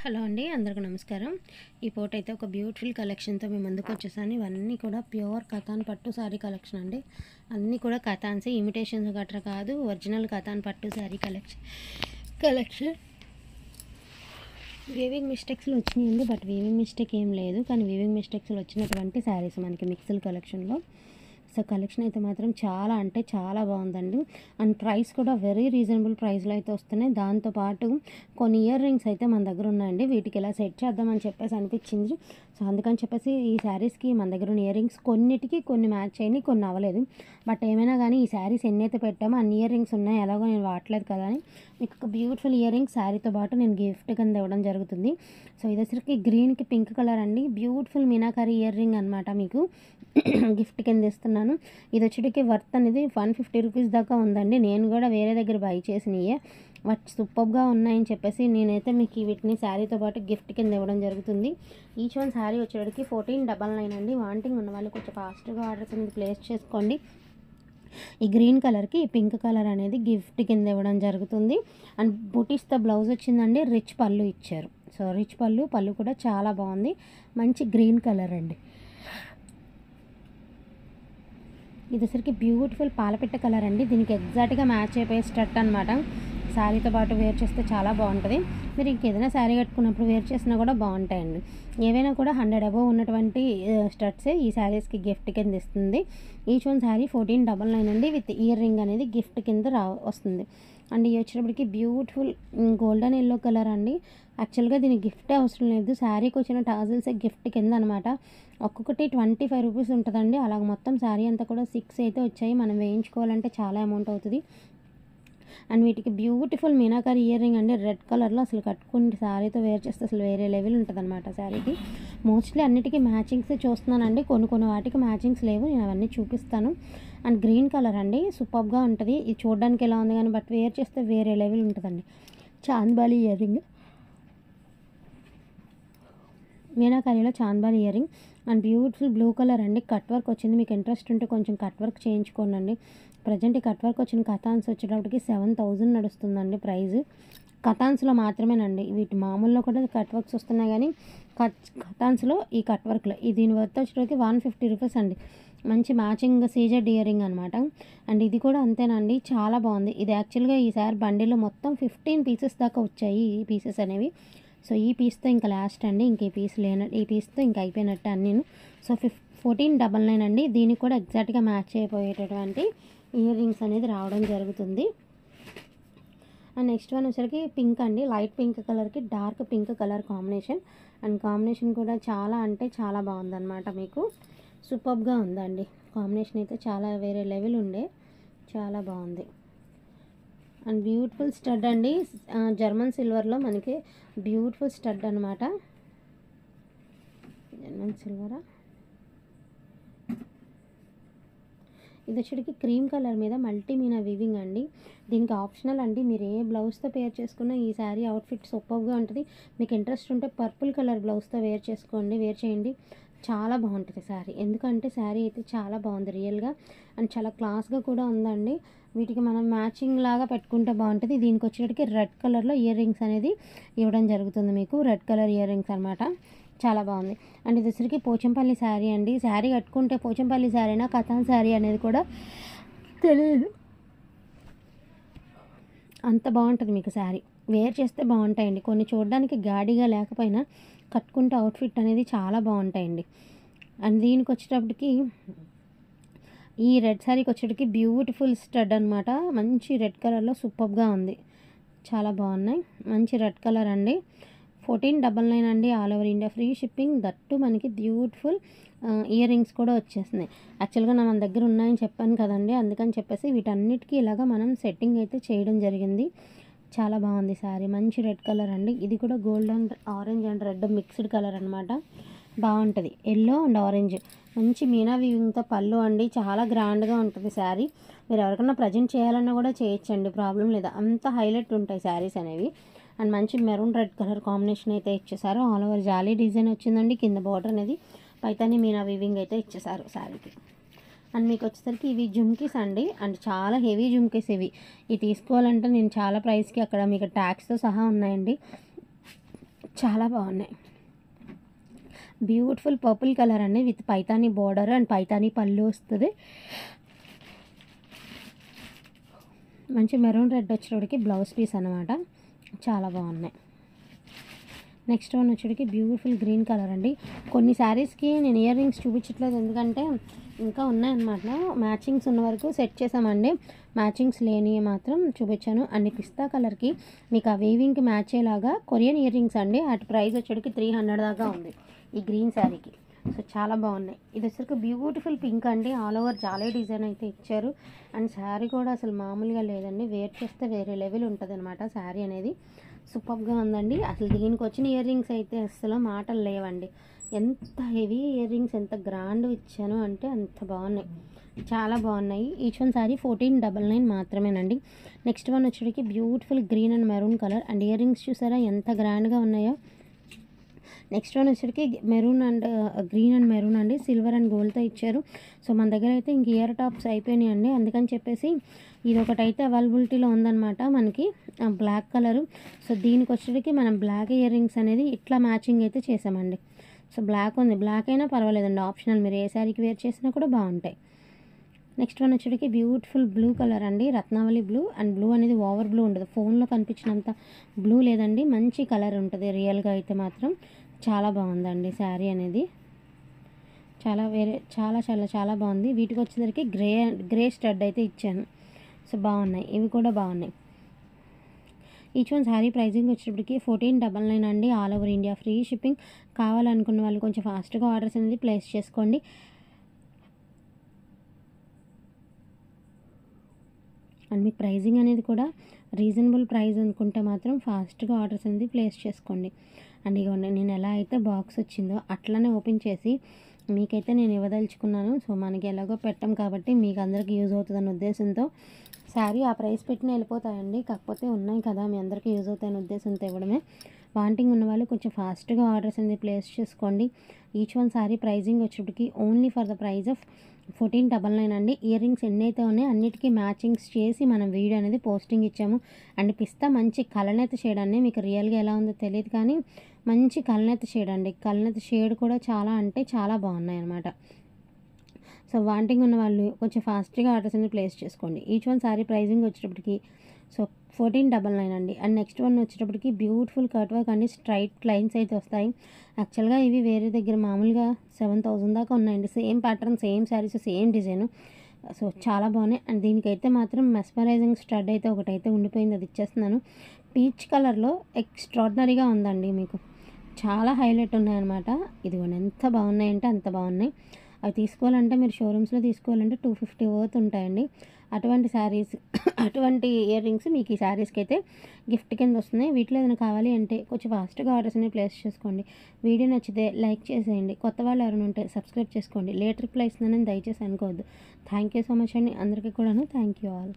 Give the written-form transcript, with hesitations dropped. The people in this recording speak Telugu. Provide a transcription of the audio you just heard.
హలో అండి, అందరికీ నమస్కారం. ఈ పూట అయితే ఒక బ్యూటిఫుల్ కలెక్షన్తో మేము ముందుకు వచ్చేసాను. ఇవన్నీ కూడా ప్యూర్ కథాన్ పట్టు శారీ కలెక్షన్ అండి. అన్నీ కూడా కథాన్సే, ఇమిటేషన్స్ గట్రా కాదు, ఒరిజినల్ కథాన్ పట్టు శారీ కలెక్షన్. వీవింగ్ మిస్టేక్స్లో వచ్చినాయండి, బట్ వీవింగ్ మిస్టేక్ ఏం లేదు, కానీ వీవింగ్ మిస్టేక్స్లో వచ్చినటువంటి శారీస్ మనకి మిక్స్డ్ కలెక్షన్లో. సో కలెక్షన్ అయితే మాత్రం చాలా అంటే చాలా బాగుందండి. అండ్ ప్రైస్ కూడా వెరీ రీజనబుల్ ప్రైస్లో అయితే వస్తున్నాయి. దాంతోపాటు కొన్ని ఇయర్ రింగ్స్ అయితే మన దగ్గర ఉన్నాయండి. వీటికి ఇలా సెట్ చేద్దామని చెప్పేసి అనిపించింది. సో అందుకని చెప్పేసి ఈ శారీస్కి మన దగ్గర ఉన్న ఇయర్ రింగ్స్ కొన్నిటికి కొన్ని మ్యాచ్ అయినాయి, కొన్ని అవ్వలేదు. బట్ ఏమైనా కానీ ఈ శారీస్ ఎన్నైతే పెట్టామో అన్ని ఇయర్ రింగ్స్ ఉన్నాయి. ఎలాగో నేను వాడలేదు కదా అని మీకు ఒక బ్యూటిఫుల్ ఇయర్ రింగ్స్ శారీతో పాటు నేను గిఫ్ట్ కింద ఇవ్వడం జరుగుతుంది. సో ఇది వచ్చరికి గ్రీన్కి పింక్ కలర్ అండి. బ్యూటిఫుల్ మీనాకారి ఇయర్ రింగ్ అనమాట, మీకు గిఫ్ట్ కింద ఇస్తున్నాను. ఇది వచ్చేటికి వర్త్ అనేది 150 రూపీస్ దాకా ఉందండి. నేను కూడా వేరే దగ్గర బై చేసినయే, బట్ సూపర్గా ఉన్నాయని చెప్పేసి నేనైతే మీకు వీటిని శారీతో పాటు గిఫ్ట్ కింద ఇవ్వడం జరుగుతుంది. ఈచ్ వన్ శారీ వచ్చేటికి 1499 అండి. వాంటింగ్ ఉన్న వాళ్ళు కొంచెం ఫాస్ట్గా ఆర్డర్స్ అనేది ప్లేస్ చేసుకోండి. ఈ గ్రీన్ కలర్కి ఈ పింక్ కలర్ అనేది గిఫ్ట్ కింద ఇవ్వడం జరుగుతుంది. అండ్ బుటీస్తో బ్లౌజ్ వచ్చిందండి. రిచ్ పళ్ళు ఇచ్చారు. సో రిచ్ పళ్ళు కూడా చాలా బాగుంది. మంచి గ్రీన్ కలర్ అండి. ఇది వచ్చరికి బ్యూటిఫుల్ పాలపిట్ట కలర్ అండి. దీనికి ఎగ్జాక్ట్గా మ్యాచ్ అయిపోయే స్టట్ అనమాట. శారీతో పాటు వేర్ చేస్తే చాలా బాగుంటుంది. మీరు ఇంకేదైనా శారీ కట్టుకున్నప్పుడు వేర్ చేసినా కూడా బాగుంటాయండి. ఏవైనా కూడా 100 అబోవ్ ఉన్నటువంటి స్టట్సే ఈ శారీస్కి గిఫ్ట్ కింద ఇస్తుంది. ఈచ్ వన్ శారీ 1499 అండి. విత్ ఇయర్ రింగ్ అనేది గిఫ్ట్ కింద వస్తుంది. అండ్ ఇవి వచ్చేటప్పటికి బ్యూటిఫుల్ గోల్డెన్ ఎల్లో కలర్ అండి. యాక్చువల్గా దీనికి గిఫ్ట్ అవసరం లేదు, శారీకి వచ్చిన టాజిల్సే గిఫ్ట్ కింద అనమాట. ఒక్కొక్కటి 25 రూపీస్ ఉంటుందండి. అలాగ మొత్తం శారీ అంతా కూడా 6 అయితే వచ్చాయి. మనం వేయించుకోవాలంటే చాలా అమౌంట్ అవుతుంది. అండ్ వీటికి బ్యూటిఫుల్ మీనాకారి ఇయర్ రింగ్ అండి. రెడ్ కలర్లో అసలు కట్టుకుని శారీతో వేర్ చేస్తే అసలు వేరే లెవెల్ ఉంటుంది అనమాట శారీకి. మోస్ట్లీ అన్నిటికీ మ్యాచింగ్స్ చూస్తున్నానండి, కొన్ని వాటికి మ్యాచింగ్స్ లేవు, నేను అవన్నీ చూపిస్తాను. అండ్ గ్రీన్ కలర్ అండి, సూపర్గా ఉంటుంది. ఇది చూడడానికి ఎలా ఉంది కానీ బట్ వేర్ చేస్తే వేరే లెవెల్ ఉంటుందండి. చాంద్బాలి ఇయర్ రింగ్, మీనాకారిలో chandbali earring. And beautiful blue colour అండి. కట్ వర్క్ వచ్చింది. మీకు ఇంట్రెస్ట్ ఉంటే కొంచెం కట్ వర్క్ చేయించుకోండి. ప్రజెంట్ ఈ కట్ వర్క్ వచ్చిన కథాన్స్ వచ్చేటప్పటికి 7000 నడుస్తుందండి ప్రైస్. కథాన్స్లో మాత్రమేనండి. వీటి మామూలులో కూడా కట్ వర్క్స్ వస్తున్నాయి, కానీ కథాన్స్లో ఈ కట్ వర్క్లో దీని వర్త్ వచ్చేటప్పటికి 150 రూపీస్ అండి. మంచి మ్యాచింగ్ సీజర్ ఇయర్ రింగ్ అనమాట. అండ్ ఇది కూడా అంతేనండి, చాలా బాగుంది. ఇది యాక్చువల్గా ఈసారి బండిలో మొత్తం 15 పీసెస్ దాకా వచ్చాయి ఈ పీసెస్ అనేవి. సో ఈ పీస్తో ఇంకా లాస్ట్ అండి, ఇంక ఈ పీస్తో ఇంకా అయిపోయినట్టు అన్నీ. సో 1499 అండి. దీనికి కూడా ఎగ్జాక్ట్గా మ్యాచ్ అయిపోయేటటువంటి ఇయర్ రింగ్స్ అనేది రావడం జరుగుతుంది. అండ్ నెక్స్ట్ వన్ వచ్చరికి పింక్ అండి. లైట్ పింక్ కలర్కి dark pink colour combination. And combination కూడా చాలా అంటే చాలా బాగుందన్నమాట. మీకు సూపర్గా ఉందండి కాంబినేషన్ అయితే, చాలా వేరే లెవెల్ ఉండే, చాలా బాగుంది. అండ్ బ్యూటిఫుల్ స్టడ్ అండి. జర్మన్ సిల్వర్లో మనకి బ్యూటిఫుల్ స్టడ్ అనమాట. జర్మన్ సిల్వరా, ఇది వచ్చేటికి క్రీమ్ కలర్ మీద మల్టీ మీనా వీవింగ్ అండి. దీనికి ఆప్షనల్ అండి, మీరు ఏ బ్లౌజ్తో పేర్ చేసుకున్నా ఈ శారీ అవుట్ఫిట్ సూపర్గా ఉంటుంది. మీకు ఇంట్రెస్ట్ ఉంటే పర్పుల్ కలర్ బ్లౌజ్తో వేర్ చేయండి. చాలా బాగుంటుంది శారీ. ఎందుకంటే శారీ అయితే చాలా బాగుంది రియల్గా, అండ్ చాలా క్లాస్గా కూడా ఉందండి. వీటికి మనం మ్యాచింగ్ లాగా పెట్టుకుంటే బాగుంటుంది. దీనికి వచ్చేటికి రెడ్ కలర్లో ఇయర్ రింగ్స్ అనేది ఇవ్వడం జరుగుతుంది. మీకు రెడ్ కలర్ ఇయర్ రింగ్స్ అనమాట, చాలా బాగుంది. అండ్ ఇది వచ్చరికి పోచంపల్లి శారీ అండి. శారీ కట్టుకుంటే పోచంపల్లి శారీనా కథాన్ శారీ అనేది కూడా తెలియదు, అంత బాగుంటుంది. మీకు శారీ వేర్ చేస్తే బాగుంటాయండి. కొన్ని చూడడానికి గాడిగా లేకపోయినా కట్టుకుంటే అవుట్ఫిట్ అనేది చాలా బాగుంటాయండి. అండ్ దీనికి వచ్చేటప్పటికి ఈ రెడ్ శారీకి వచ్చేటికి బ్యూటిఫుల్ స్టడ్ అనమాట. మంచి రెడ్ కలర్లో సూపర్గా ఉంది, చాలా బాగున్నాయి. మంచి రెడ్ కలర్ అండి. 1499 అండి. All over India free shipping. That మనకి బ్యూటిఫుల్ ఇయర్ రింగ్స్ కూడా వచ్చేస్తున్నాయి. యాక్చువల్గా మన దగ్గర ఉన్నాయని చెప్పాను కదండి, అందుకని చెప్పేసి వీటన్నిటికీ ఇలాగా మనం సెట్టింగ్ అయితే చేయడం జరిగింది. చాలా బాగుంది శారీ. మంచి రెడ్ కలర్ అండి. ఇది కూడా golden orange and red mixed colour అనమాట. బాగుంటుంది, ఎల్లో అండ్ ఆరెంజ్. మంచి మీనా వీవింగ్తో పళ్ళు అండి. చాలా గ్రాండ్గా ఉంటుంది శారీ. మీరు ఎవరికైనా ప్రజెంట్ చేయాలన్నా కూడా చేయొచ్చండి, ప్రాబ్లం లేదా, అంత హైలైట్ ఉంటాయి శారీస్ అనేవి. అండ్ మంచి మెరూన్ రెడ్ కలర్ కాంబినేషన్ అయితే ఇచ్చేసారు. ఆల్ ఓవర్ జాలీ డిజైన్ వచ్చిందండి. కింద బార్డర్ అనేది పైతాని మీనా వీవింగ్ అయితే ఇచ్చేసారు శారీకి. అండ్ మీకు వచ్చేసరికి ఇవి జుమ్కీస్ అండి. అండ్ చాలా హెవీ జుమ్కీస్ ఇవి తీసుకోవాలంటే నేను చాలా ప్రైస్కి అక్కడ మీకు ట్యాక్స్తో సహా ఉన్నాయండి. చాలా బాగున్నాయి. బ్యూటిఫుల్ పర్పుల్ కలర్ అండి with Paithani border and Paithani పళ్ళు వస్తుంది. మంచి మెరూన్ రెడ్ వచ్చేటికి బ్లౌజ్ పీస్ అనమాట. చాలా బాగున్నాయి. నెక్స్ట్ వన్ వచ్చేటికి బ్యూటిఫుల్ గ్రీన్ కలర్ అండి. కొన్ని శారీస్కి నేను ఇయర్ రింగ్స్ చూపించట్లేదు, ఎందుకంటే ఇంకా ఉన్నాయన్నమాట. మ్యాచింగ్స్ ఉన్న వరకు సెట్ చేసామండి, మ్యాచింగ్స్ లేని మాత్రం చూపించాను. అండ్ పిస్తా కలర్కి మీకు ఆ వేవింగ్కి మ్యాచ్ అయ్యేలాగా కొరియన్ ఇయర్ రింగ్స్ అండి. అటు ప్రైస్ వచ్చేటికి 300 దాకా ఉంది ఈ గ్రీన్ శారీకి. సో చాలా బాగున్నాయి. ఇది వచ్చరికి బ్యూటిఫుల్ పింక్ అండి. ఆల్ ఓవర్ జాలీ డిజైన్ అయితే ఇచ్చారు. అండ్ శారీ కూడా అసలు మామూలుగా లేదండి, వేర్ చేస్తే వేరే లెవెల్ ఉంటుంది అనమాట శారీ అనేది. సూపర్గా ఉందండి. అసలు దీనికి వచ్చిన ఇయర్ రింగ్స్ అయితే అసలు మాటలు లేవండి. ఎంత హెవీ ఇయర్ రింగ్స్, ఎంత గ్రాండ్ ఇచ్చాను అంటే అంత బాగున్నాయి, చాలా బాగున్నాయి. ఈచ్ వన్ శారీ 1499 మాత్రమేనండి. నెక్స్ట్ వన్ వచ్చేటికి beautiful green and maroon colour. And earrings చూసారా ఎంత గ్రాండ్గా ఉన్నాయో. నెక్స్ట్ వన్ వచ్చేటికి maroon and green and maroon అండి, సిల్వర్ అండ్ గోల్డ్తో ఇచ్చారు. సో మన దగ్గర అయితే ఇంక ఇయర్ టాప్స్ అయిపోయినాయండి, అందుకని చెప్పేసి ఇది ఒకటైతే అవైలబిలిటీలో ఉందన్నమాట మనకి బ్లాక్ కలరు. సో దీనికి వచ్చేటికి మనం బ్లాక్ ఇయర్ రింగ్స్ అనేది ఇట్లా మ్యాచింగ్ అయితే చేసామండి. సో బ్లాక్ ఉంది, బ్లాక్ అయినా పర్వాలేదండి, ఆప్షనల్, మీరు ఏ శారీకి వేర్ చేసినా కూడా బాగుంటాయి. నెక్స్ట్ వన్ వచ్చేటికి బ్యూటిఫుల్ బ్లూ కలర్ అండి, రత్నావళి బ్లూ. అండ్ బ్లూ అనేది ఓవర్ బ్లూ ఉండదు, ఫోన్లో కనిపించినంత బ్లూ లేదండి, మంచి కలర్ ఉంటుంది రియల్గా అయితే మాత్రం. చాలా బాగుందండి శారీ అనేది, చాలా చాలా చాలా చాలా బాగుంది. వీటికి వచ్చేసరికి గ్రే స్టడ్ అయితే ఇచ్చాను. సో బాగున్నాయి, ఇవి కూడా బాగున్నాయి. ఈచ్ వన్ శారీ ప్రైజింగ్ వచ్చేటప్పటికి 1499 అండి. All over India free shipping. కావాలనుకున్న వాళ్ళు కొంచెం ఫాస్ట్గా ఆర్డర్స్ అనేది ప్లేస్ చేసుకోండి. అండ్ మీకు ప్రైజింగ్ అనేది కూడా రీజనబుల్ ప్రైస్ అనుకుంటే మాత్రం ఫాస్ట్గా ఆర్డర్స్ అనేది ప్లేస్ చేసుకోండి. అండ్ ఇగోండి నేను ఎలా అయితే బాక్స్ వచ్చిందో అట్లనే ఓపెన్ చేసి మీకైతే నేను ఇవ్వదలుచుకున్నాను. సో మనకి ఎలాగో పెట్టాం కాబట్టి మీకు అందరికీ యూజ్ అవుతుందన్న ఉద్దేశంతో శారీ ఆ ప్రైస్ పెట్టిన వెళ్ళిపోతాయండి, కాకపోతే ఉన్నాయి కదా మీ అందరికీ యూజ్ అవుతాయనే ఉద్దేశంతో ఇవ్వడమే. వాంటింగ్ ఉన్న వాళ్ళు కొంచెం ఫాస్ట్గా ఆర్డర్స్ అనేది ప్లేస్ చేసుకోండి. ఈచ్ వన్ శారీ ప్రైజింగ్ వచ్చేటికి only for the price of 1499 అండి. ఇయర్ రింగ్స్ ఎన్నైతే ఉన్నాయో అన్నిటికీ మ్యాచింగ్స్ చేసి మనం వీడియో అనేది పోస్టింగ్ ఇచ్చాము. అండ్ పిస్తా మంచి కలనేత షేడ్ అండి, మీకు రియల్గా ఎలా ఉందో తెలియదు కానీ మంచి కలనేత షేడ్ అండి. కలనేత షేడ్ కూడా చాలా అంటే చాలా బాగున్నాయి అన్నమాట. సో వాంటింగ్ ఉన్న వాళ్ళు కొంచెం ఫాస్ట్గా ఆర్డర్స్ అనేది ప్లేస్ చేసుకోండి. ఈచ్ వన్ శారీ ప్రైజింగ్ వచ్చేటప్పటికి సో 1499 అండి. అండ్ నెక్స్ట్ వన్ వచ్చేటప్పటికి బ్యూటిఫుల్ కట్ వర్క్ అండి, స్ట్రైట్ లైన్స్ అయితే వస్తాయి. యాక్చువల్గా ఇవి వేరే దగ్గర మామూలుగా 7000 దాకా ఉన్నాయండి, same pattern, same saris, same design. So చాలా బాగున్నాయి. అండ్ దీనికైతే మాత్రం మెస్మరైజింగ్ స్టడ్ అయితే ఒకటైతే ఉండిపోయింది, అది ఇచ్చేస్తున్నాను. పీచ్ కలర్లో ఎక్స్ట్రాడినరీగా ఉందండి, మీకు చాలా హైలైట్ ఉన్నాయన్నమాట. ఇదిగోండి ఎంత బాగున్నాయంటే అంత బాగున్నాయి. అవి తీసుకోవాలంటే మీరు షోరూమ్స్లో తీసుకోవాలంటే 250 వర్త్ ఉంటాయండి. అటువంటి శారీస్ అటువంటి ఇయర్ రింగ్స్ మీకు ఈ శారీస్కి అయితే గిఫ్ట్ కింద వస్తున్నాయి. వీటిలో ఏదైనా కావాలి అంటే కొంచెం ఫాస్ట్గా ఆర్డర్స్ అనేవి ప్లేస్ చేసుకోండి. వీడియో నచ్చితే లైక్ చేసేయండి. కొత్త వాళ్ళు ఎవరైనా ఉంటే సబ్స్క్రైబ్ చేసుకోండి. లేట్ రిప్లై ఇస్తుందని దయచేసి అనుకోవద్దు. థ్యాంక్ యూ సో మచ్ అండి అందరికీ కూడాను. Thank you all.